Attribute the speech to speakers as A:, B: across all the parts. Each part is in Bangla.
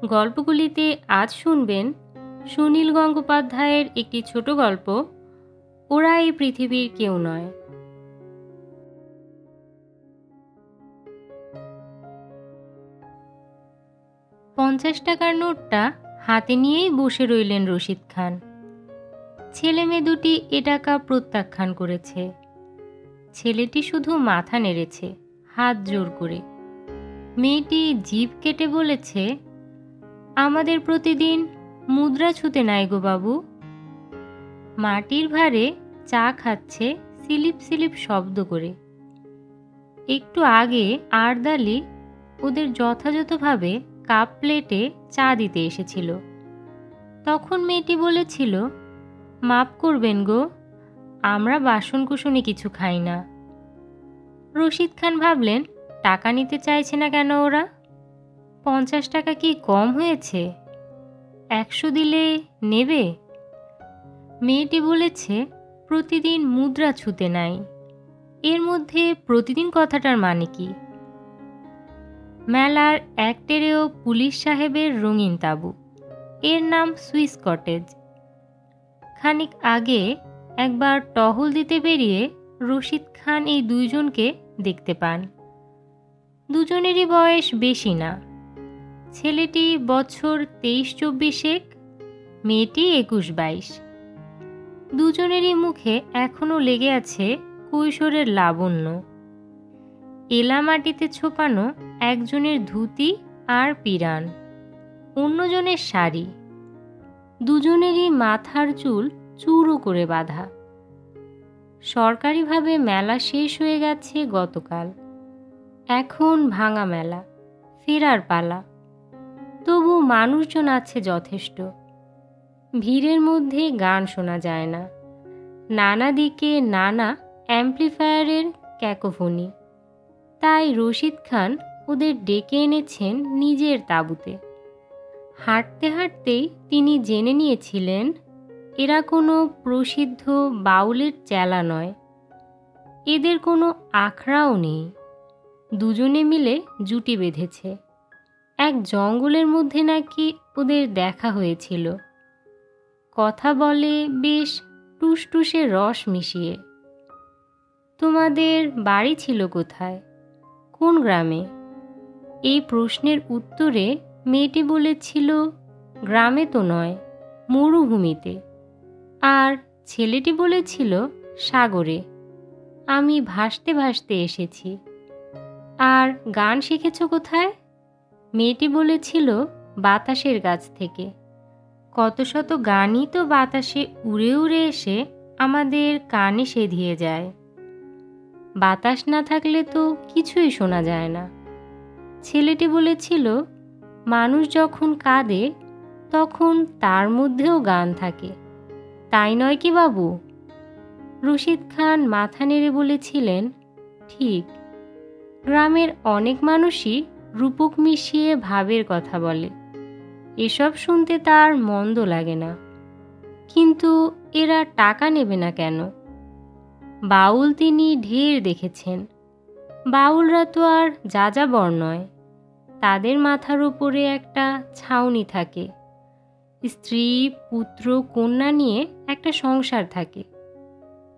A: গল্পগুলিতে আজ শুনবেন সুনীল গঙ্গোপাধ্যায়ের একটি ছোট গল্প, ওরা এই পৃথিবীর কেউ নয়। $50 নোটটা হাতে নিয়েই বসে রইলেন রশিদ খান। ছেলে মেয়ে দুটি এ টাকা প্রত্যাখ্যান করেছে। ছেলেটি শুধু মাথা নেড়েছে হাত জোর করে। মেয়েটি জিভ কেটে বলেছে, আমাদের প্রতিদিন মুদ্রা ছুতে নাই গো বাবু। মাটির ভারে চা খাচ্ছে সিলিপ সিলিপ শব্দ করে। একটু আগে আরদালি ওদের যথাযথভাবে কাপ প্লেটে চা দিতে এসেছিল। তখন মেয়েটি বলেছিল, মাপ করবেন গো, আমরা বাসনকুসনে কিছু খাই না। রশিদ খান ভাবলেন, টাকা নিতে চাইছে না কেন ওরা? $50 কি কম হয়েছে? 100 দিলে নেবে? মেয়েটি বলেছে, প্রতিদিন মুদ্রা ছুতে নাই। এর মধ্যে প্রতিদিন কথাটার মানে কি? মেলার এক টেরেও পুলিশ সাহেবের রঙিন তাঁবু, এর নাম সুইস কটেজ। খানিক আগে একবার টহল দিতে বেরিয়ে রশিদ খান এই দুইজনকে দেখতে পান। দুজনেরই বয়স বেশি না। ছেলেটি বছর 23-24, মেয়েটি 21-22। দুজনেরই মুখে এখনো লেগে আছে কৈশোরের লাবণ্য। এলা মাটিতে ছোপানো একজনের ধুতি আর পিরান, অন্যজনের শাড়ি। দুজনেরই মাথার চুল চূড়ো করে বাঁধা। সরকারিভাবে মেলা শেষ হয়ে গেছে গতকাল। এখন ভাঙা মেলা, ফেরার পালা। তবু মানুষজন আছে যথেষ্ট। ভিড়ের মধ্যে গান শোনা যায় না। নানা দিকে নানা অ্যাম্প্লিফায়ারের ক্যাকোফোনি। তাই রশিদ খান ওদের ডেকে এনেছেন নিজের তাঁবুতে। হাঁটতে হাঁটতেই তিনি জেনে নিয়েছিলেন এরা কোনো প্রসিদ্ধ বাউলের চেলা নয়। এদের কোনো আখড়াও নেই। দুজনে মিলে জুটি বেঁধেছে। এক জঙ্গলের মধ্যে নাকি ওদের দেখা হয়েছিল। কথা বলে বেশ টুসটুসে রস মিশিয়ে। তোমাদের বাড়ি ছিল কোথায়? কোন গ্রামে? এই প্রশ্নের উত্তরে মেয়েটি বলেছিল, গ্রামে তো নয়, মরুভূমিতে। আর ছেলেটি বলেছিল, সাগরে। আমি ভাসতে ভাসতে এসেছি। আর গান শিখেছ কোথায়? মেয়েটি বলেছিল, বাতাসের কাছ থেকে। কত শত গানই তো বাতাসে উড়ে উড়ে এসে আমাদের কানে সেধিয়ে যায়। বাতাস না থাকলে তো কিছুই শোনা যায় না। ছেলেটি বলেছিল, মানুষ যখন কাঁদে তখন তার মধ্যেও গান থাকে, তাই নয় কি বাবু? রশিদ খান মাথা নেড়ে বলেছিলেন, ঠিক। গ্রামের অনেক মানুষই রূপক মিশিয়ে ভাবের কথা বলে। এসব শুনতে তার মন্দ লাগে না। কিন্তু এরা টাকা নেবে না কেন? বাউল তিনি ঢের দেখেছেন। বাউলরা তো আর যাযাবর নয়। তাদের মাথার উপরে একটা ছাউনি থাকে। স্ত্রী, পুত্র, কন্যা নিয়ে একটা সংসার থাকে।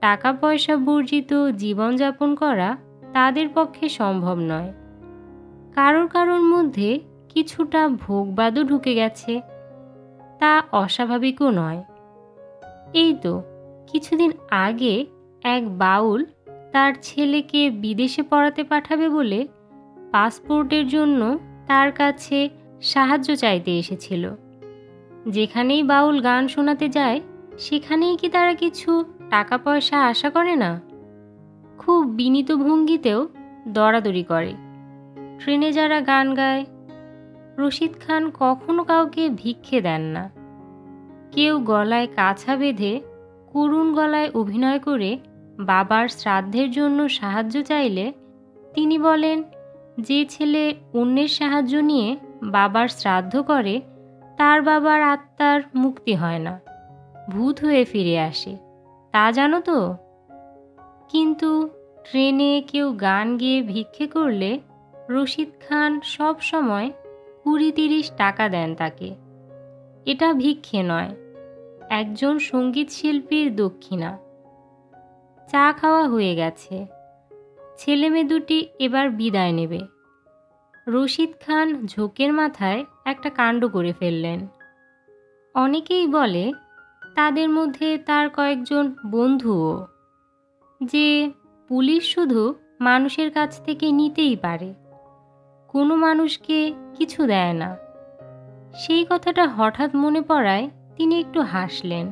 A: টাকা পয়সা বর্জিত জীবনযাপন করা তাদের পক্ষে সম্ভব নয়। কারোর মধ্যে কিছুটা ভোগবাদও ঢুকে গেছে, তা অস্বাভাবিকও নয়। এই তো কিছুদিন আগে এক বাউল তার ছেলেকে বিদেশে পড়াতে পাঠাবে বলে পাসপোর্টের জন্য তার কাছে সাহায্য চাইতে এসেছিল। যেখানেই বাউল গান শোনাতে যায় সেখানেই কি তারা কিছু টাকা পয়সা আশা করে না? খুব বিনীত ভঙ্গিতেও দরাদরি করে। ট্রেনে যারা গান গায়, রশিদ খান কখনো কাউকে ভিক্ষে দেন না। কেউ গলায় কাছা বেঁধে করুণ গলায় অভিনয় করে বাবার শ্রাদ্ধের জন্য সাহায্য চাইলে তিনি বলেন, যে ছেলে অন্যের সাহায্য নিয়ে বাবার শ্রাদ্ধ করে তার বাবার আত্মার মুক্তি হয় না, ভূত হয়ে ফিরে আসে। তা জানো তো? কিন্তু ট্রেনে কেউ গান গেয়ে ভিক্ষে করলে রশিদ খান সব সময় 20-30 টাকা দেন তাকে। এটা ভিক্ষে নয়, একজন সঙ্গীত শিল্পীর দক্ষিণা। চা খাওয়া হয়ে গেছে, ছেলেমেয়ে দুটি এবার বিদায় নেবে। রশিদ খান ঝোঁকের মাথায় একটা কাণ্ড করে ফেললেন। অনেকেই বলে তাদের মধ্যে তার কয়েকজন বন্ধুও, যে পুলিশ শুধু মানুষের কাছ থেকে নিতেই পারে, কোনো মানুষকে কিছু দেয় না। সেই কথাটা হঠাৎ মনে পড়ায় তিনি একটু হাসলেন।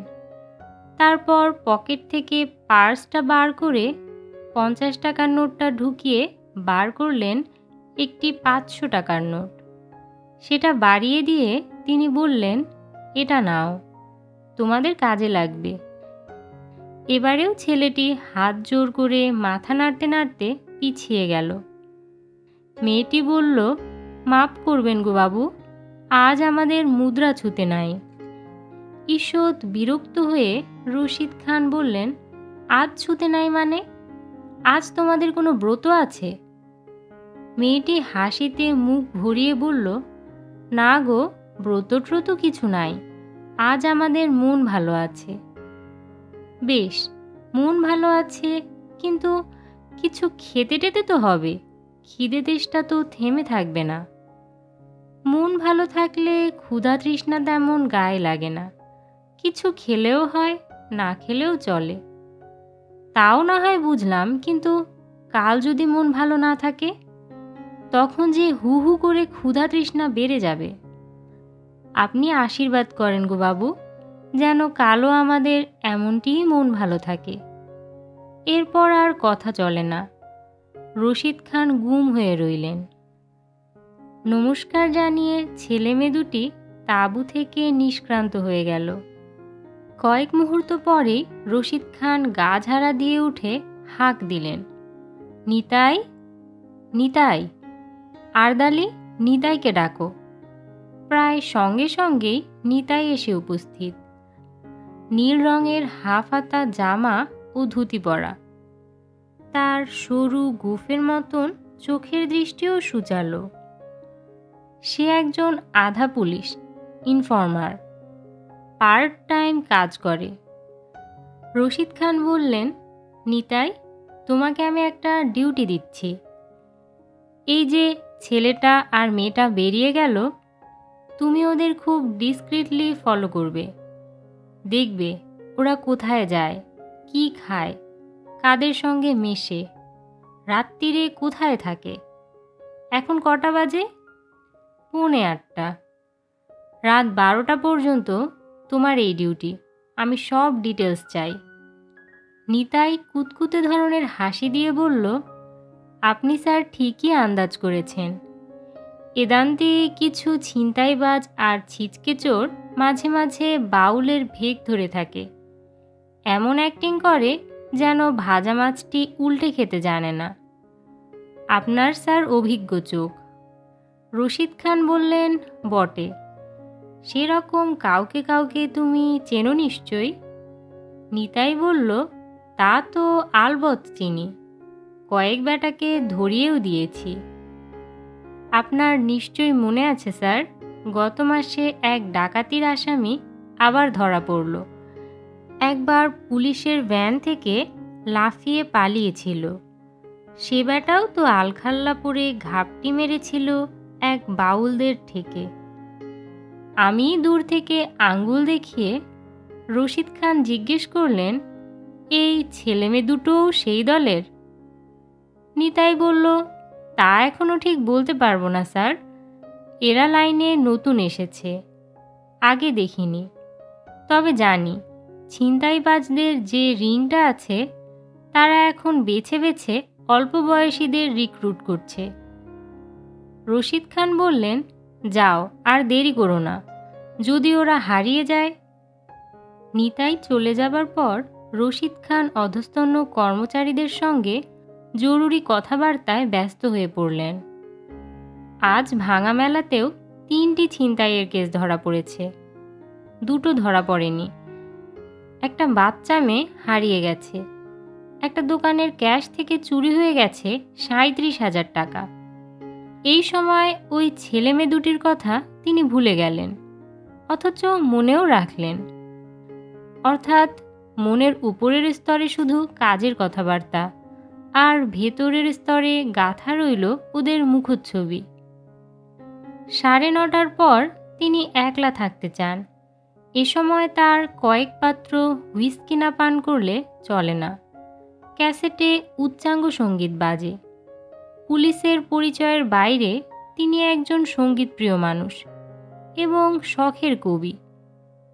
A: তারপর পকেট থেকে পার্সটা বার করে 50 টাকার নোটটা ঢুকিয়ে বার করলেন একটি 500 টাকার নোট। সেটা বাড়িয়ে দিয়ে তিনি বললেন, এটা নাও, তোমাদের কাজে লাগবে। এবারেও ছেলেটি হাত জোর করে মাথা নাড়তে নাড়তে পিছিয়ে গেল। মেয়েটি বলল, মাপ করবেন গো বাবু, আজ আমাদের মুদ্রা ছুতে নাই। ঈষৎ বিরক্ত হয়ে রশিদ খান বললেন, আজ ছুতে নাই মানে? আজ তোমাদের কোনো ব্রত আছে? মেয়েটি হাসিতে মুখ ভরিয়ে বলল, না গো, ব্রত ট্রত কিছু নাই, আজ আমাদের মন ভালো আছে। বেশ, মন ভালো আছে, কিন্তু কিছু খেতে টেতে তো হবে, খিদে তেষ্টা তো থেমে থাকবে না। মন ভালো থাকলে ক্ষুধা তৃষ্ণা তেমন গায়ে লাগে না, কিছু খেলেও হয়, না খেলেও চলে। তাও না হয় বুঝলাম, কিন্তু কাল যদি মন ভালো না থাকে, তখন যে হু হু করে ক্ষুধা তৃষ্ণা বেড়ে যাবে। আপনি আশীর্বাদ করেন গো বাবু, যেন কালও আমাদের এমনটিই মন ভালো থাকে। এরপর আর কথা চলে না। রশিদ খান গুম হয়ে রইলেন। নমস্কার জানিয়ে ছেলে মেয়ে দুটি তাঁবু থেকে নিষ্ক্রান্ত হয়ে গেল। কয়েক মুহূর্ত পরেই রশিদ খান গা ঝাড়া দিয়ে উঠে হাঁক দিলেন, নিতাই, নিতাই, আরদালি, নিতাইকে ডাকো। প্রায় সঙ্গে সঙ্গেই নিতাই এসে উপস্থিত। নীল রঙের হাফ হাতা জামা ও ধুতি পরা। তার সরু গোফের মতন চোখের দৃষ্টিও সুচালো। সে একজন আধা পুলিশ, ইনফর্মার, পার্ট টাইম কাজ করে। রশিদ খান বললেন, নিতাই, তোমাকে আমি একটা ডিউটি দিচ্ছি। এই যে ছেলেটা আর মেয়েটা বেরিয়ে গেল, তুমি ওদের খুব ডিসক্রিটলি ফলো করবে। দেখবে ওরা কোথায় যায়, কি খায়, কাদের সঙ্গে মেশে, রাত্রিরে কোথায় থাকে। এখন কটা বাজে? 8:45। রাত 12টা পর্যন্ত তোমার এই ডিউটি। আমি সব ডিটেলস চাই। নিতাই কুতকুতে ধরনের হাসি দিয়ে বলল, আপনি স্যার ঠিকই আন্দাজ করেছেন। এদান্তে কিছু ছিনতাইবাজ আর ছিচকে চোর মাঝে মাঝে বাউলের ভেগ ধরে থাকে। এমন অ্যাক্টিং করে যেন ভাজা মাছটি উল্টে খেতে জানে না। আপনার স্যার অভিজ্ঞ চোখ। রশিদ খান বললেন, বটে। সেরকম কাউকে কাউকে তুমি চেনো নিশ্চয়ই? নিতাই বলল, তা তো আলবৎ চিনি, কয়েক বেটাকে ধরিয়েও দিয়েছি। আপনার নিশ্চয়ই মনে আছে স্যার, গত মাসে এক ডাকাতির আসামি আবার ধরা পড়ল। একবার পুলিশের ভ্যান থেকে লাফিয়ে পালিয়েছিল। সে বেটাও তো আলখাল্লা পরে ঘাপটি মেরেছিল এক বাউলদের থেকে। আমি দূর থেকে আঙ্গুল দেখিয়ে রশিদ খান জিজ্ঞেস করলেন, এই ছেলেমেয়ে দুটোও সেই দলের? নিতাই বলল, তা এখনও ঠিক বলতে পারবো না স্যার, এরা লাইনে নতুন এসেছে, আগে দেখিনি। তবে জানি ছিনতাইবাজদের যে রিংটা আছে, তারা এখন বেছে বেছে অল্প বয়সীদের রিক্রুট করছে। রশিদ খান বললেন, যাও, আর দেরি করো না, যদি ওরা হারিয়ে যায়। নিতাই চলে যাবার পর রশিদ খান অধস্তন্য কর্মচারীদের সঙ্গে জরুরি কথাবার্তায় ব্যস্ত হয়ে পড়লেন। আজ ভাঙা মেলাতেও 3টি ছিনতাইয়ের কেস ধরা পড়েছে, 2টো ধরা পড়েনি। একটা বাচ্চা মেয়ে হারিয়ে গেছে। একটা দোকানের ক্যাশ থেকে চুরি হয়ে গেছে 37,000 টাকা। এই সময় ওই ছেলে মেয়ে দুটির কথা তিনি ভুলে গেলেন, অথচ মনেও রাখলেন। অর্থাৎ মনের উপরের স্তরে শুধু কাজের কথাবার্তা, আর ভেতরের স্তরে গাঁথা রইল ওদের মুখচ্ছবি। 9:30টার পর তিনি একলা থাকতে চান। এ সময় তার কয়েক পাত্র হুইস্কি না পান করলে চলে না। ক্যাসেটে উচ্চাঙ্গ সঙ্গীত বাজে। পুলিশের পরিচয়ের বাইরে তিনি একজন সঙ্গীতপ্রিয় মানুষ এবং শখের কবি।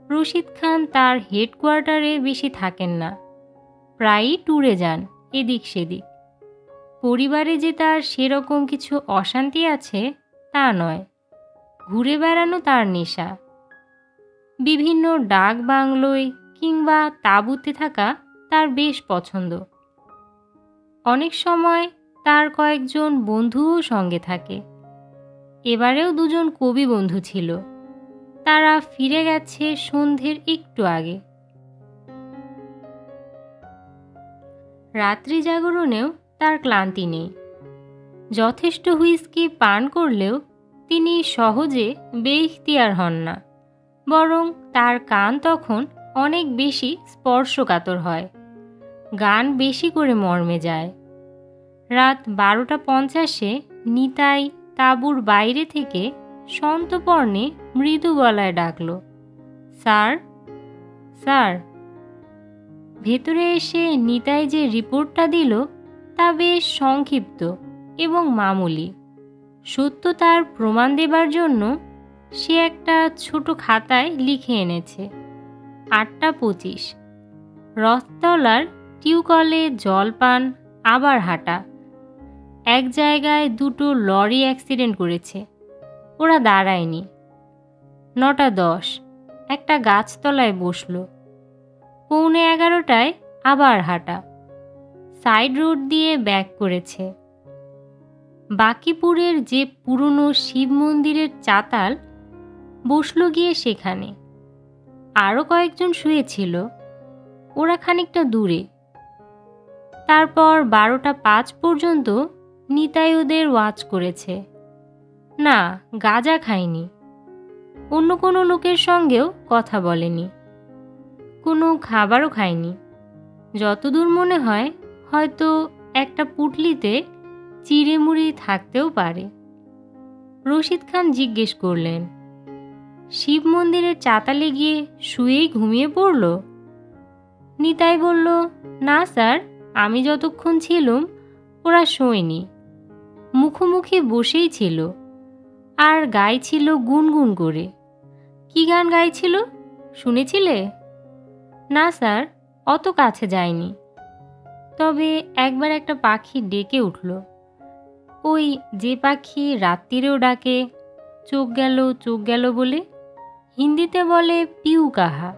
A: রশিদ খান তার হেডকোয়ার্টারে বেশি থাকেন না, প্রায়ই ট্যুরে যান এদিক সেদিক। পরিবারে যে তার সেরকম কিছু অশান্তি আছে তা নয়, ঘুরে বেড়ানো তার নেশা। বিভিন্ন ডাক বাংলোয় কিংবা তাঁবুতে থাকা তার বেশ পছন্দ। অনেক সময় তার কয়েকজন বন্ধুও সঙ্গে থাকে। এবারেও 2জন কবি বন্ধু ছিল। তারা ফিরে গেছে সন্ধ্যের একটু আগে। রাত্রি জাগরণেও তার ক্লান্তি নেই। যথেষ্ট হুইস্কি পান করলেও তিনি সহজে বেইখতিয়ার হন না, বরং তার কান তখন অনেক বেশি স্পর্শকাতর হয়, গান বেশি করে মর্মে যায়। রাত 12:50 নিতাই তাঁবুর বাইরে থেকে সন্তপর্ণে মৃদু গলায় ডাকল, স্যার, স্যার। ভেতরে এসে নিতাই যে রিপোর্টটা দিল তা বেশ সংক্ষিপ্ত এবং মামুলি। সত্যতার প্রমাণ দেবার জন্য সে একটা ছোট খাতায় লিখে এনেছে, 8:25, রথতলার টিউকলে জলপান আবার হাঁটা। এক জায়গায় 2টো লরি অ্যাক্সিডেন্ট করেছে, ওরা দাঁড়ায়নি। 9:10, একটা গাছতলায় বসল। 11:15 আবার হাঁটা, সাইড রোড দিয়ে ব্যাক করেছে। বাকিপুরের যে পুরনো শিব মন্দিরের চাতাল, বসল গিয়ে সেখানে। আরও কয়েকজন শুয়েছিল, ওরা খানিকটা দূরে। তারপর 12:05 পর্যন্ত নিতাই ওদের ওয়াচ করেছে। না, গাঁজা খায়নি, অন্য কোনো লোকের সঙ্গেও কথা বলেনি, কোনো খাবারও খায়নি। যতদূর মনে হয় হয়তো একটা পুটলিতে চিড়েমুড়ি থাকতেও পারে। রশিদ খান জিজ্ঞেস করলেন, শিব মন্দিরের চাতালে গিয়ে শুয়েই ঘুমিয়ে পড়ল? নিতাই বলল, না স্যার, আমি যতক্ষণ ছিলুম ওরা শোয়নি, মুখোমুখি বসেই ছিল, আর গাইছিল গুনগুন করে। কি গান গাইছিল শুনেছিলে? না স্যার, অত কাছে যায়নি, তবে একবার একটা পাখি ডেকে উঠল, ওই যে পাখি রাত্রিরেও ডাকে চোখ গেল বলে, হিন্দিতে বলে পিউ কাহা।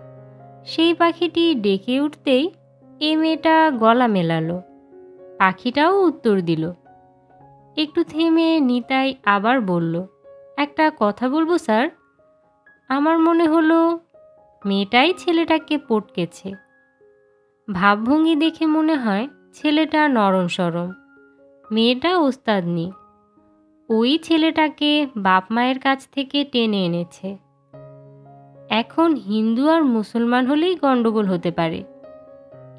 A: সেই পাখিটি ডেকে উঠতেই এ মেয়েটা গলা মেলালো, পাখিটাও উত্তর দিল। একটু থেমে নিতাই আবার বলল, একটা কথা বলবো স্যার? আমার মনে হলো মেয়েটাই ছেলেটাকে পটকেছে। ভাবভঙ্গি দেখে মনে হয় ছেলেটা নরম সরম, মেয়েটা ওস্তাদনি। ওই ছেলেটাকে বাপ মায়ের কাছ থেকে টেনে এনেছে। এখন হিন্দু আর মুসলমান হলেই গন্ডগোল হতে পারে,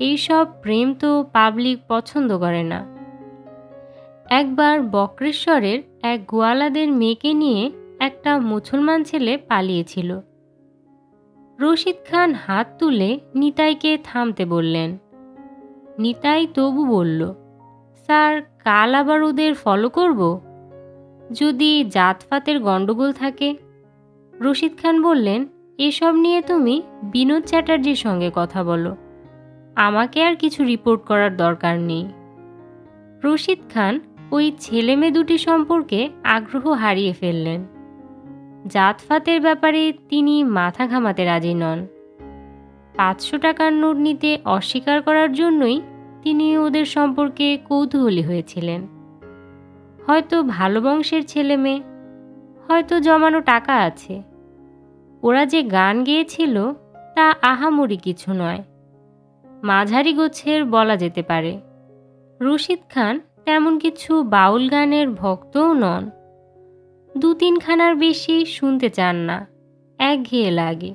A: এইসব প্রেম তো পাবলিক পছন্দ করে না। একবার বক্রেশ্বরের এক গোয়ালাদের মেয়েকে নিয়ে একটা মুসলমান ছেলে পালিয়েছিল। রশিদ খান হাত তুলে নিতাইকে থামতে বললেন। নিতাই তবু বলল, স্যার, কাল আবার ওদের ফলো করব? যদি জাতফাতের গন্ডগোল থাকে? রশিদ খান বললেন, এসব নিয়ে তুমি বিনোদ চ্যাটার্জির সঙ্গে কথা বলো, আমাকে আর কিছু রিপোর্ট করার দরকার নেই। রশিদ খান ওই ছেলে মেয়ে দুটি সম্পর্কে আগ্রহ হারিয়ে ফেললেন। জাতফাতের ব্যাপারে তিনি মাথা ঘামাতে রাজি নন। 500 টাকার নোট নিতে অস্বীকার করার জন্যই তিনি ওদের সম্পর্কে কৌতূহলী হয়েছিলেন। হয়তো ভালো বংশের ছেলে মেয়ে, হয়তো জমানো টাকা আছে। ওরা যে গান গেয়েছিল তা আহামরি কিছু নয়, মাঝারি গোছের বলা যেতে পারে। রশিদ খান তেমন কিছু বাউল গানের ভক্তও নন। 2-3খানার বেশি শুনতে চান না, একঘেয়ে লাগে।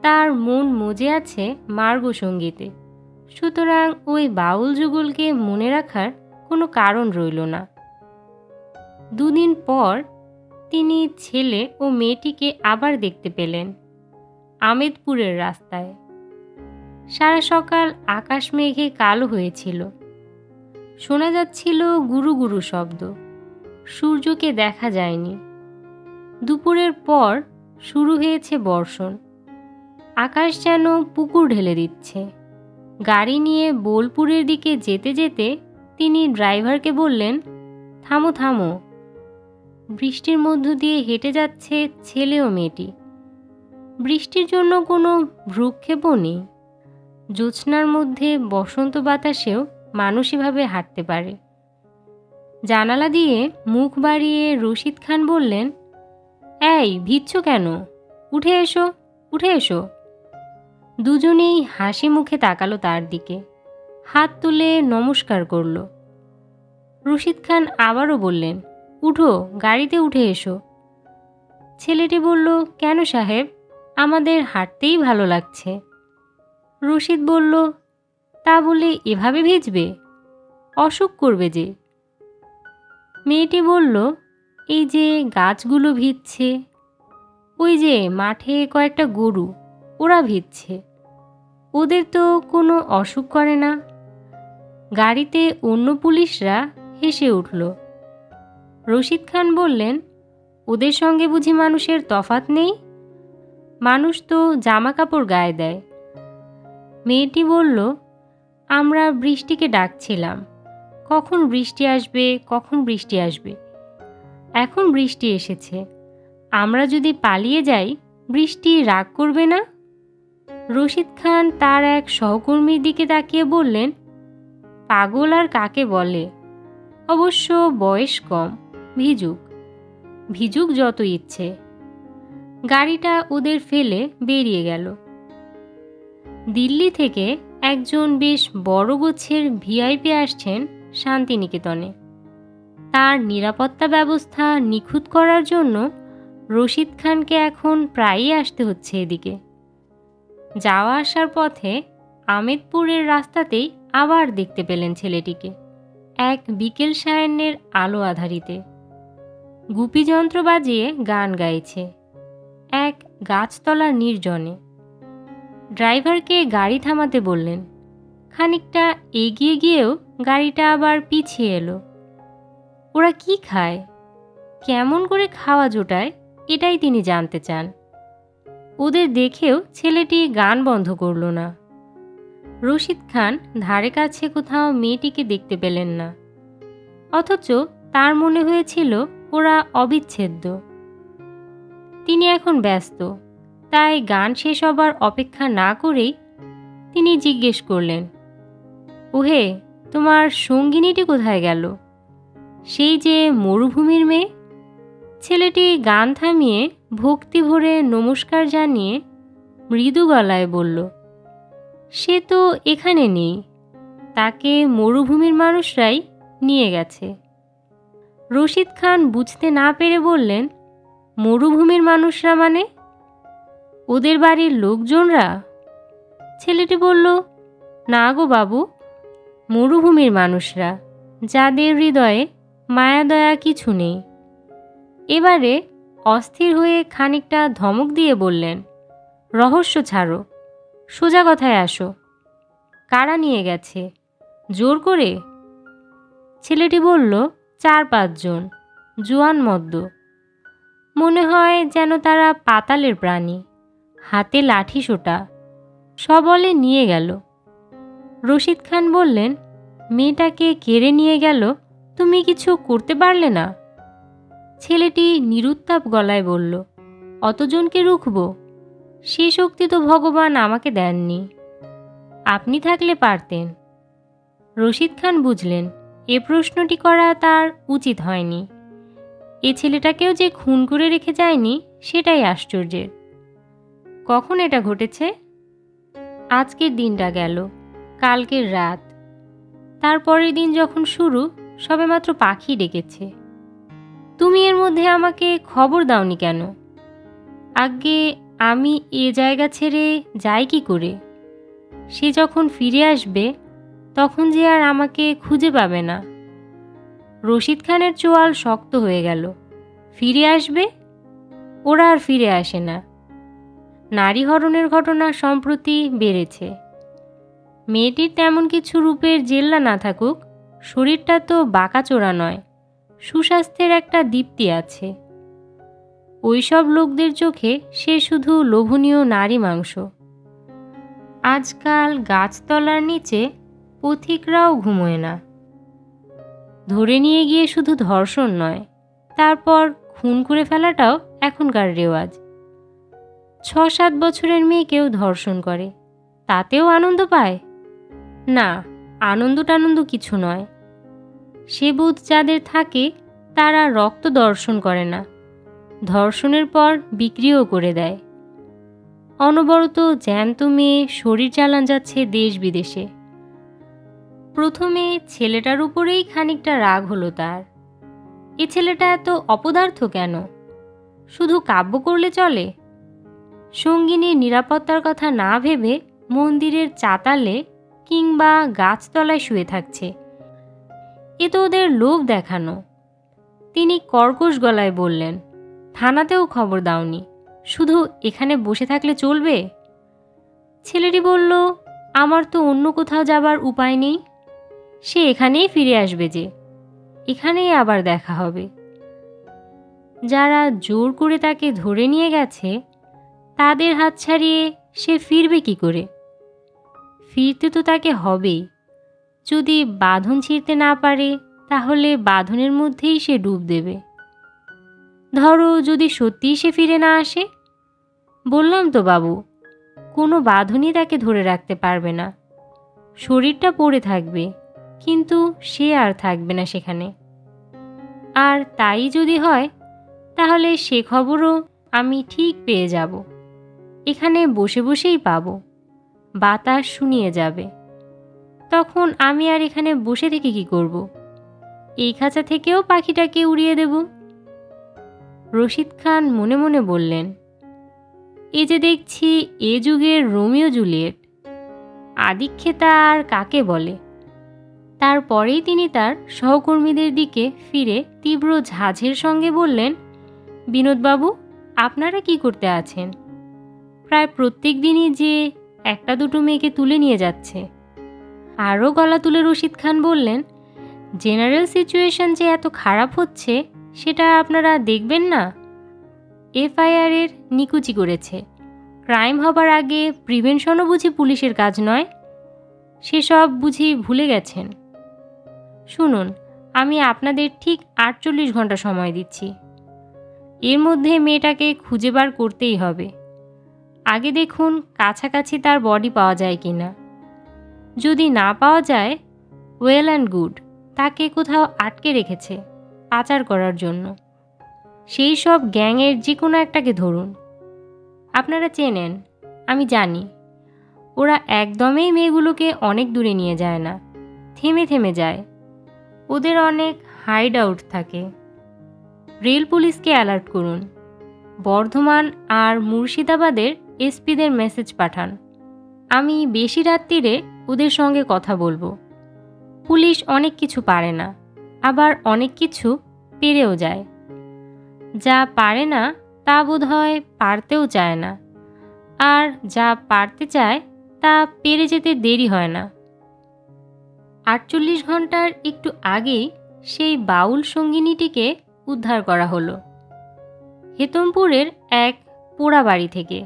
A: তার মন মজে আছে মার্গ সঙ্গীতে, সুতরাং ওই বাউল যুগলকে মনে রাখার কোনো কারণ রইল না। 2 দিন পর তিনি ছেলে ও মেয়েটিকে আবার দেখতে পেলেন আমেদপুরের রাস্তায়। সারা সকাল আকাশ মেঘে কালো হয়েছিল, শোনা যাচ্ছিল গুরু গুরু শব্দ। সূর্যকে দেখা যায়নি। দুপুরের পর শুরু হয়েছে বর্ষণ। আকাশ যেন পুকুর ঢেলে দিচ্ছে। গাড়ি নিয়ে বোলপুরের দিকে যেতে যেতে তিনি ড্রাইভারকে বললেন, থামো থামো। বৃষ্টির মধ্য দিয়ে হেঁটে যাচ্ছে ছেলে ও মেয়েটি। বৃষ্টির জন্য কোনো ভ্রুক্ষেপও নেই। জ্যোৎস্নার মধ্যে বসন্ত বাতাসেও মানুষীভাবে হাঁটতে পারে। জানালা দিয়ে মুখ বাড়িয়ে রশিদ খান বললেন, এই ভিজছ কেন? উঠে এসো, উঠে এসো। দুজনেই হাসি মুখে তাকালো তার দিকে, হাত তুলে নমস্কার করল। রশিদ খান আবারও বললেন, উঠো, গাড়িতে উঠে এসো। ছেলেটি বলল, কেন সাহেব, আমাদের হাঁটতেই ভালো লাগছে। রশিদ বলল, তা বলে এভাবে ভিজবে? অসুখ করবে যে। মেয়েটি বলল, এই যে গাছগুলো ভিজছে, ওই যে মাঠে কয়েকটা গরু, ওরা ভিজছে, ওদের তো কোনো অসুখ করে না। গাড়িতে অন্য পুলিশরা হেসে উঠল। রশিদ খান বললেন, ওদের সঙ্গে বুঝি মানুষের তফাৎ নেই? মানুষ তো জামা কাপড় গায়ে দেয়। মেয়েটি বলল, আমরা বৃষ্টিকে ডাকছিলাম, কখন বৃষ্টি আসবে, কখন বৃষ্টি আসবে। এখন বৃষ্টি এসেছে। আমরা যদি পালিয়ে যাই, বৃষ্টি রাগ করবে না? রশিদ খান তার এক সহকর্মীর দিকে তাকিয়ে বললেন, পাগল আর কাকে বলে? অবশ্য বয়স কম, ভিজুক, ভিজুক যত ইচ্ছে। গাড়িটা ওদের ফেলে বেরিয়ে গেল। দিল্লি থেকে একজন বেশ বড় গোছের ভিআইপি আসছেন শান্তিনিকেতনে। তার নিরাপত্তা ব্যবস্থা নিখুঁত করার জন্য রশিদ খানকে এখন প্রায়ই আসতে হচ্ছে এদিকে। যাওয়া আসার পথে আমেদপুরের রাস্তাতেই আবার দেখতে পেলেন ছেলেটিকে, এক বিকেল সায়াহ্নের আলো আধারিতে। গুপিযন্ত্র বাজিয়ে গান গাইছে এক গাছতলার নির্জনে। ড্রাইভারকে গাড়ি থামাতে বললেন। খানিকটা এগিয়ে গিয়েও গাড়িটা আবার পিছিয়ে এলো। ওরা কি খায়, কেমন করে খাওয়া জোটায়, এটাই তিনি জানতে চান। ওদের দেখেও ছেলেটি গান বন্ধ করল না। রশিদ খান ধারে কাছে কোথাও মেয়েটিকে দেখতে পেলেন না, অথচ তার মনে হয়েছিল ওরা অবিচ্ছেদ্য। তিনি এখন ব্যস্ত, তাই গান শেষ হবার অপেক্ষা না করেই তিনি জিজ্ঞেস করলেন, ওহে, তোমার সঙ্গিনীটি কোথায় গেল? সেই যে মরুভূমির মেয়ে। ছেলেটি গান থামিয়ে ভক্তি ভরে নমস্কার জানিয়ে মৃদু গলায় বলল, সে তো এখানে নেই, তাকে মরুভূমির মানুষরাই নিয়ে গেছে। রশিদ খান বুঝতে না পেরে বললেন, মরুভূমির মানুষরা মানে? ওদের বাড়ির লোকজনরা? ছেলেটি বলল, না গো বাবু, মরুভূমির মানুষরা, যাদের হৃদয়ে মায়াদয়া কিছু নেই। এবারে অস্থির হয়ে খানিকটা ধমক দিয়ে বললেন, রহস্য ছাড়ো, সোজা কথায় আসো। কারা নিয়ে গেছে, জোর করে? ছেলেটি বলল, 4-5 জন, জোয়ান মদ্য। মনে হয় যেন তারা পাতালের প্রাণী, হাতে লাঠি সোটা, সবলে নিয়ে গেল। রশিদ খান বললেন, মেয়েটাকে কেড়ে নিয়ে গেল, তুমি কিছু করতে পারলে না? ছেলেটি নিরুত্তাপ গলায় বলল, অতজনকে রুখব? সে শক্তি তো ভগবান আমাকে দেননি। আপনি থাকলে পারতেন। রশিদ খান বুঝলেন এ প্রশ্নটি করা তার উচিত হয়নি। এ ছেলেটাকেও যে খুন করে রেখে যায়নি সেটাই আশ্চর্যের। কখন এটা ঘটেছে? আজকের দিনটা গেল, কালকের রাত, তারপরের দিন যখন শুরু, সবেমাত্র পাখি ডেকেছে। তুমি এর মধ্যে আমাকে খবর দাওনি কেন? আজ্ঞে, আমি এ জায়গা ছেড়ে যাই কি করে? সে যখন ফিরে আসবে তখন যে আর আমাকে খুঁজে পাবে না। রশিদ খানের চোয়াল শক্ত হয়ে গেল। ফিরে আসবে? ওরা আর ফিরে আসে না। নারী হরণের ঘটনা সম্প্রতি বেড়েছে। মেয়েটির তেমন কিছু রূপের জেল্লা না থাকুক, শরীরটা তো বাঁকাচোরা নয়, সুস্বাস্থ্যের একটা দীপ্তি আছে। ওইসব লোকদের চোখে সে শুধু লোভনীয় নারী মাংস। আজকাল গাছতলার নিচে পথিকরাও ঘুমোয় না। ধরে নিয়ে গিয়ে শুধু ধর্ষণ নয়, তারপর খুন করে ফেলাটাও এখনকার রেওয়াজ। 6-7 বছরের মেয়েকেও ধর্ষণ করে, তাতেও আনন্দ পায় না। আনন্দ টানন্দ কিছু নয়। সে বোধ যাদের থাকে তারা রক্ত দর্শন করে না, ধর্ষণের পর বিক্রিও করে দেয়। অনবরত জ্যান্ত মেয়ে শরীর চালান যাচ্ছে দেশ বিদেশে। প্রথমে ছেলেটার উপরেই খানিকটা রাগ হলো তার। এ ছেলেটা এত অপদার্থ কেন? শুধু কাব্য করলে চলে? সঙ্গিনীর নিরাপত্তার কথা না ভেবে মন্দিরের চাতালে কিংবা গাছতলায় শুয়ে থাকছে, এ তো ওদের লোভ দেখানো। তিনি কর্কশ গলায় বললেন, থানাতেও খবর দাওনি, শুধু এখানে বসে থাকলে চলবে? ছেলেটি বলল, আমার তো অন্য কোথাও যাবার উপায় নেই। সে এখানেই ফিরে আসবে যে, এখানেই আবার দেখা হবে। যারা জোর করে তাকে ধরে নিয়ে গেছে তাদের হাত ছাড়িয়ে সে ফিরবে কি করে? ফিরতে তো তাকে হবেই। যদি বাঁধন ছিঁড়তে না পারে তাহলে বাঁধনের মধ্যেই সে ডুব দেবে। ধরো যদি সত্যিই সে ফিরে না আসে? বললাম তো বাবু, কোনো বাঁধনই তাকে ধরে রাখতে পারবে না। শরীরটা পড়ে থাকবে, কিন্তু সে আর থাকবে না সেখানে। আর তাই যদি হয় তাহলে সে খবরও আমি ঠিক পেয়ে যাব। এখানে বসে বসেই পাবো, বাতাস শুনিয়ে যাবে। তখন আমি আর এখানে বসে থেকে কি করব? এই খাঁচা থেকেও পাখিটাকে উড়িয়ে দেব। রশিদ খান মনে মনে বললেন, এ যে দেখছি এ যুগের রোমিও জুলিয়েট। আদিক্ষেতা আর কাকে বলে? তারপরেই তিনি তার সহকর্মীদের দিকে ফিরে তীব্র ঝাঁঝের সঙ্গে বললেন, বিনোদবাবু, আপনারা কি করতে আছেন? প্রায় প্রত্যেক দিনই যে একটা দুটো মেয়েকে তুলে নিয়ে যাচ্ছে। আরও গলা তুলে রশিদ খান বললেন, জেনারেল সিচুয়েশন যে এত খারাপ হচ্ছে সেটা আপনারা দেখবেন না? এফআইআরের নিকুচি করেছে। ক্রাইম হবার আগে প্রিভেনশনও বুঝি পুলিশের কাজ নয়? সেসব বুঝি ভুলে গেছেন? শুনুন, আমি আপনাদের ঠিক 48 ঘন্টা সময় দিচ্ছি। এর মধ্যে মেয়েটাকে খুঁজে বার করতেই হবে। আগে দেখুন কাছাকাছি তার বডি পাওয়া যায় কি না। যদি না পাওয়া যায়, ওয়েল অ্যান্ড গুড, তাকে কোথাও আটকে রেখেছে পাচার করার জন্য। সেই সব গ্যাংয়ের যে কোনো একটাকে ধরুন। আপনারা চেনেন, আমি জানি। ওরা একদমই মেয়েগুলোকে অনেক দূরে নিয়ে যায় না, থেমে থেমে যায়। ওদের অনেক হাইড আউট থাকে। রেল পুলিশকে অ্যালার্ট করুন। বর্ধমান আর মুর্শিদাবাদের এসপিদের মেসেজ পাঠান। আমি বেশি রাত্রিরে ওদের সঙ্গে কথা বলবো। পুলিশ অনেক কিছু পারে না, আবার অনেক কিছু পেরেও যায়। যা পারে না তা বোধহয় পারতেও চায় না, আর যা পারতে চায় তা পেরে যেতে দেরি হয় না। 48 ঘন্টার একটু আগেই সেই বাউল সঙ্গিনীটিকে উদ্ধার করা হলো হেতমপুরের এক পোড়া বাড়ি থেকে।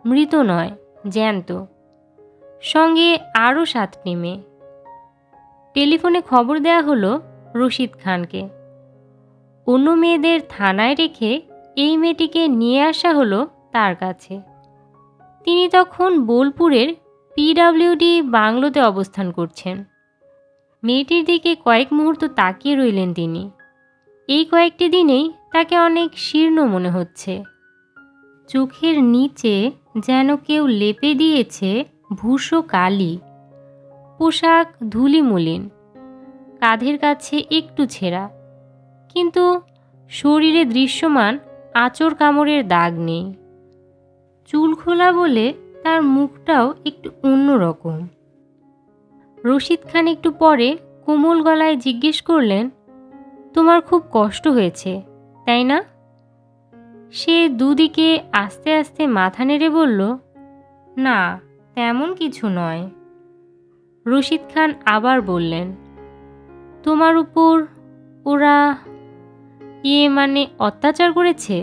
A: মৃত নয়, জ্যান্ত। সঙ্গে আরও 7টি মেয়ে। টেলিফোনে খবর দেয়া হলো রশিদ খানকে। অন্য মেয়েদের থানায় রেখে এই মেয়েটিকে নিয়ে আসা হলো তার কাছে। তিনি তখন বোলপুরের পিডব্লিউডি বাংলোতে অবস্থান করছেন। মেয়েটির দিকে কয়েক মুহূর্ত তাকিয়ে রইলেন তিনি। এই কয়েকটি দিনেই তাকে অনেক শীর্ণ মনে হচ্ছে। চোখের নিচে যেন কেউ লেপে দিয়েছে ভূষো কালি। পোশাক ধুলিমলিন, কাঁধের কাছে একটু ছেঁড়া, কিন্তু শরীরে দৃশ্যমান আঁচড় কামড়ের দাগ নেই। চুল খোলা বলে তার মুখটাও একটু অন্যরকম। রশিদ খান একটু পরে কোমল গলায় জিজ্ঞেস করলেন, তোমার খুব কষ্ট হয়েছে তাই না? সে দুদিকে আস্তে আস্তে মাথা নেড়ে বলল, না তেমন কিছু নয়। রশিদ খান আবার বললেন, তোমার উপর ওরা মানে অত্যাচার করেছে?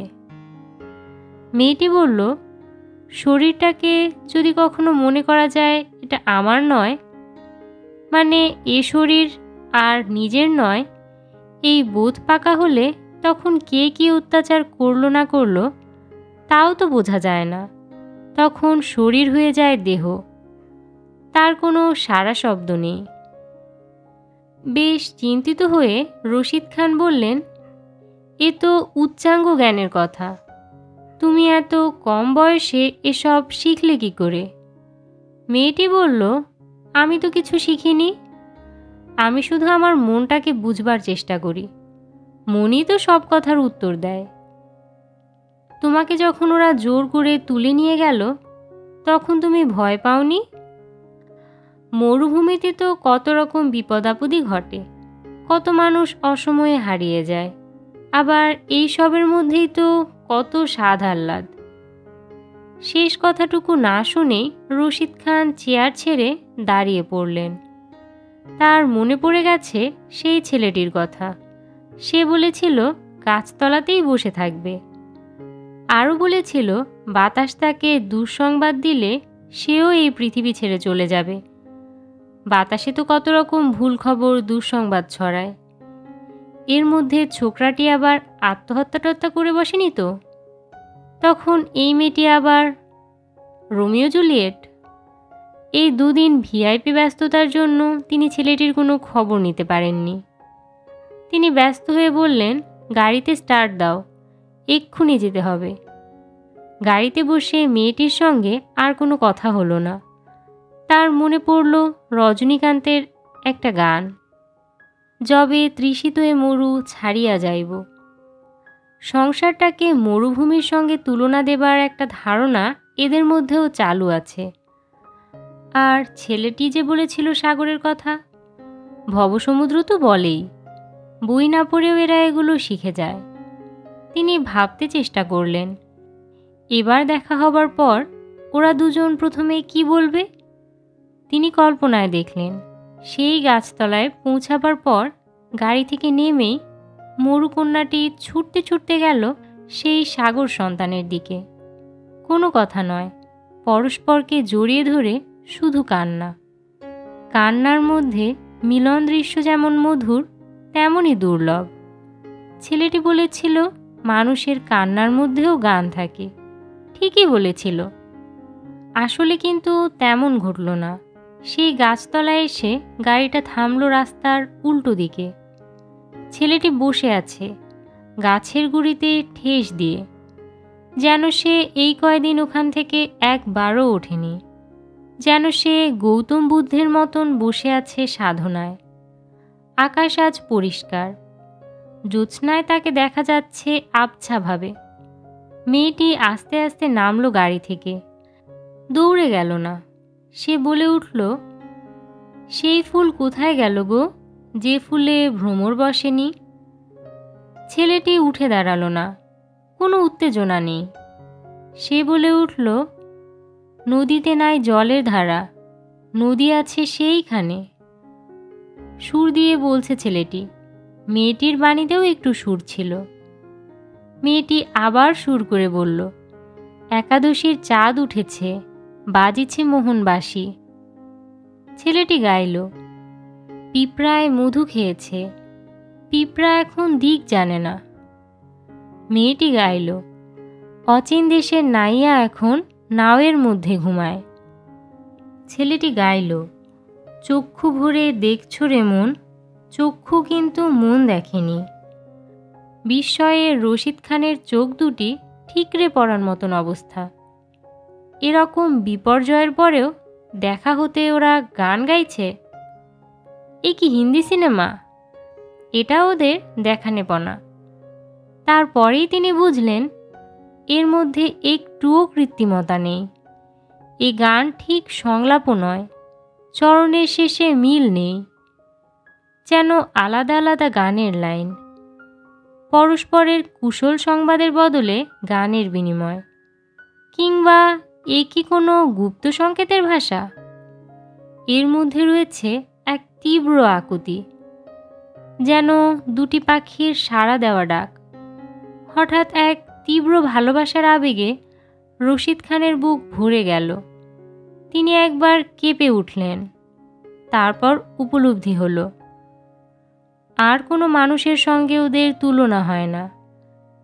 A: মেয়েটি বলল, শরীরটাকে যদি কখনো মনে করা যায় এটা আমার নয়, মানে এ শরীর আর নিজের নয়, এই বোধ পাকা হলে তখন কে কি অত্যাচার করলো না করলো তাও তো বোঝা যায় না। তখন শরীর হয়ে যায় দেহ, তার কোনো সারা শব্দ নেই। বেশ চিন্তিত হয়ে রশিদ খান বললেন, এ তো উচ্চাঙ্গ জ্ঞানের কথা, তুমি এত কম বয়সে এসব শিখলে কি করে? মেয়েটি বলল, আমি তো কিছু শিখিনি, আমি শুধু আমার মনটাকে বুঝবার চেষ্টা করি, মনই তো সব কথার উত্তর দেয়। তোমাকে যখন ওরা জোর করে তুলে নিয়ে গেল তখন তুমি ভয় পাওনি? মরুভূমিতে তো কত রকম বিপদ আপদই ঘটে, কত মানুষ অসময়ে হারিয়ে যায়, আবার এই সবের মধ্যেই তো কত স্বাদ আহ্লাদ। শেষ কথাটুকু না শুনেই রশিদ খান চেয়ার ছেড়ে দাঁড়িয়ে পড়লেন। তার মনে পড়ে গেছে সেই ছেলেটির কথা। সে বলেছিল গাছতলাতেই বসে থাকবে, আরও বলেছিল বাতাস তাকে দুঃসংবাদ দিলে সেও এই পৃথিবী ছেড়ে চলে যাবে। বাতাসে তো কত রকম ভুল খবর দুঃসংবাদ ছড়ায়। এর মধ্যে ছোকরাটি আবার আত্মহত্যা করে বসেনি তো? তখন এই মেয়েটি আবার রোমিও জুলিয়েট। এই দুদিন ভিআইপি ব্যস্ততার জন্য তিনি ছেলেটির কোনো খবর নিতে পারেননি। তিনি ব্যস্ত হয়ে বললেন, গাড়িতে স্টার্ট দাও, এক্ষুনি যেতে হবে। গাড়িতে বসে মেয়েটির সঙ্গে আর কোনো কথা হলো না। তার মনে পড়ল রজনীকান্তের একটা গান, যবে তৃষিত এ মরু ছাড়িয়া যাইব। সংসারটাকে মরুভূমির সঙ্গে তুলনা দেবার একটা ধারণা এদের মধ্যেও চালু আছে। আর ছেলেটি যে বলেছিল সাগরের কথা, ভবসমুদ্র তো বলেই, বই না পড়েও এরা এগুলো শিখে যায়। তিনি ভাবতে চেষ্টা করলেন, এবার দেখা হবার পর ওরা দুজন প্রথমে কি বলবে। তিনি কল্পনায় দেখলেন, সেই গাছতলায় পৌঁছাবার পর গাড়ি থেকে নেমেই মরুকন্যাটি ছুটতে ছুটতে গেল সেই সাগর সন্তানের দিকে। কোনো কথা নয়, পরস্পরকে জড়িয়ে ধরে শুধু কান্না। কান্নার মধ্যে মিলন দৃশ্য যেমন মধুর তেমনই দুর্লভ। ছেলেটি বলেছিল মানুষের কান্নার মধ্যেও গান থাকে। ঠিকই বলেছিল। আসলে কিন্তু তেমন ঘটল না। সেই গাছতলায় এসে গাড়িটা থামল রাস্তার উল্টো দিকে। ছেলেটি বসে আছে গাছের গুঁড়িতে ঠেস দিয়ে, যেন সে এই কয়দিন ওখান থেকে একবারও ওঠেনি, যেন সে গৌতম বুদ্ধের মতন বসে আছে সাধনায়। আকাশ আজ পরিষ্কার, জ্যোৎস্নায় তাকে দেখা যাচ্ছে আবছাভাবে। মেয়েটি আস্তে আস্তে নামল গাড়ি থেকে, দৌড়ে গেল না। সে বলে উঠল, সেই ফুল কোথায় গেল গো, যে ফুলে ভ্রমর বসেনি? ছেলেটি উঠে দাঁড়ালো না, কোনো উত্তেজনা নেই। সে বলে উঠল, নদীতে নাই জলের ধারা, নদী আছে সেইখানে। সুর দিয়ে বলছে ছেলেটি। মেয়েটির বাণীতেও একটু সুর ছিল। মেয়েটি আবার সুর করে বলল, একাদশীর চাঁদ উঠেছে, বাজিছে মোহনবাসী। ছেলেটি গাইল, পিঁপড়ায় মধু খেয়েছে, পিঁপড়া এখন দিক জানে না। মেয়েটি গাইল, অচিন দেশের নাইয়া এখন নাওয়ের মধ্যে ঘুমায়। ছেলেটি গাইল, চক্ষু ভরে দেখছ রে মন, চক্ষু কিন্তু মন দেখেনি। বিস্ময়ে রশিদ খানের চোখ দুটি ঠিকরে পড়ার মতন অবস্থা। এরকম বিপর্যয়ের পরেও দেখা হতে ওরা গান গাইছে। এ কি হিন্দি সিনেমা? এটা ওদের দেখানেপনা। তারপরেই তিনি বুঝলেন এর মধ্যে একটুও কৃত্রিমতা নেই। এ গান ঠিক সংলাপও নয়, চরণের শেষে মিল নেই, যেন আলাদা আলাদা গানের লাইন, পরস্পরের কুশল সংবাদের বদলে গানের বিনিময়। কিংবা এ কি কোনো গুপ্ত সংকেতের ভাষা? এর মধ্যে রয়েছে এক তীব্র আকুতি, যেন দুটি পাখির সাড়া দেওয়া ডাক। হঠাৎ এক তীব্র ভালোবাসার আবেগে রশিদ খানের বুক ভরে গেল। তিনি একবার কেঁপে উঠলেন। তারপর উপলব্ধি হলো, আর কোনো মানুষের সঙ্গে ওদের তুলনা হয় না।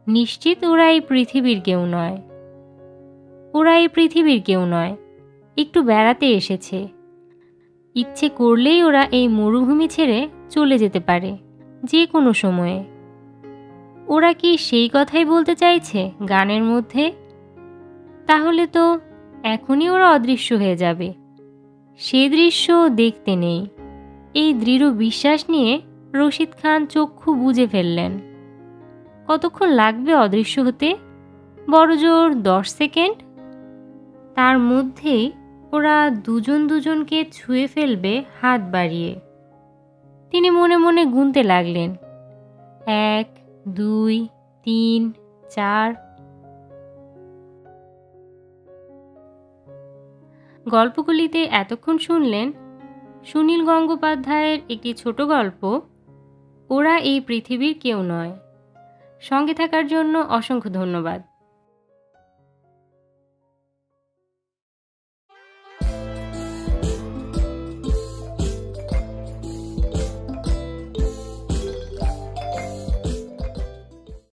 A: নিশ্চিত ওরা এই পৃথিবীর কেউ নয়। ওরা এই পৃথিবীর কেউ নয়, একটু বেড়াতে এসেছে। ইচ্ছে করলেই ওরা এই মরুভূমি ছেড়ে চলে যেতে পারে যে কোনো সময়ে। ওরা কি সেই কথাই বলতে চাইছে গানের মধ্যে? তাহলে তো এখনই ওরা অদৃশ্য হয়ে যাবে। সে দৃশ্য দেখতে নেই। এই দৃঢ় বিশ্বাস নিয়ে রশিদ খান চক্ষু বুজে ফেললেন। কতক্ষণ লাগবে অদৃশ্য হতে? বড়জোর 10 সেকেন্ড। তার মধ্যেই ওরা দুজন দুজনকে ছুঁয়ে ফেলবে হাত বাড়িয়ে। তিনি মনে মনে গুনতে লাগলেন, 1, 2, 3, 4। গল্পগুলিতে এতক্ষণ শুনলেন সুনীল গঙ্গোপাধ্যায়ের একটি ছোট গল্প, ওরা এই পৃথিবীর কেউ নয়। সঙ্গে থাকার জন্য অসংখ্য ধন্যবাদ।